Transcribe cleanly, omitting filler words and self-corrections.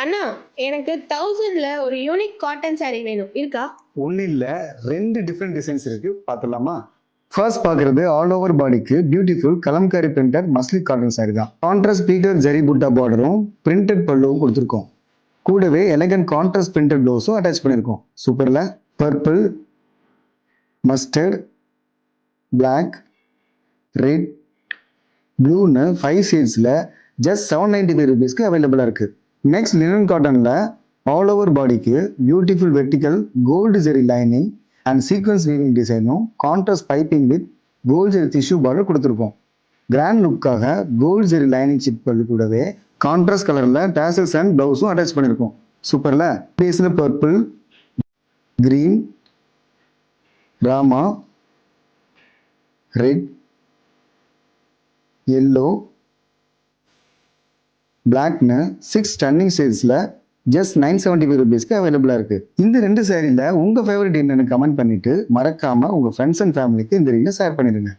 அண்ணா, எனக்கு 1000ல ஒரு unique cotton sorry வேணும். இருக்கா? ஒண்ணு இல்ல, 2 டிஃப்ரெண்ட் டிசைன்ஸ் இருக்கு, பார்த்துடலாமா? ஃபர்ஸ்ட் பார்க்குறது ஆல் ஓவர் பாடிக்கு beautiful kalamkari printed muslin cotton sari தான். கான்ட்ராஸ்ட் ஸ்பீக்கர் ஜரி புட்டா பார்டரும் பிரிண்டட் பல்லுவும் கொடுத்துருக்கோம். கூடவே எலகன்ட் கான்ட்ராஸ்ட் பிரிண்டட் ப்ளவுஸும் அட்டாச் பண்ணியிருக்கோம். சூப்பர்ல. பர்பிள், மஸ்டர்ட், பிளாக், ரெட், ப்ளூன்னு 5 ஷேட்ஸில் ஜஸ்ட் 795 rupees அவைலபிளாக இருக்குது. நெக்ஸ்ட் லினன் காட்டனில் ஆல் ஓவர் பாடிக்கு beautiful vertical gold zari lining and sequins weaving டிசைனும் contrast piping with gold zari tissue border கொடுத்துருக்கோம். கிராண்ட் லுக்காக கோல்டு ஜெரி லைனிங் சிட் பல்லு கூடவே கான்ட்ராஸ்ட் கலரில் டேசல்ஸ் அண்ட் ப்ளவுஸும் அட்டாச் பண்ணியிருக்கோம். சூப்பரில். பேஸில் பர்பிள், கிரீன், ராமா, ரெட், எல்லோ, பிளாக்னு 6 ஸ்டன்னிங் ஷேட்ஸில் ஜஸ்ட் 975 rupees அவைலபிளாக இருக்குது. இந்த 2 சாரியில் உங்கள் ஃபேவரட் என்னன்னு கமெண்ட் பண்ணிட்டு மறக்காமல் உங்கள் ஃப்ரெண்ட்ஸ் அண்ட் ஃபேமிலிக்கு இந்த ரீலை ஷேர் பண்ணிடுங்க.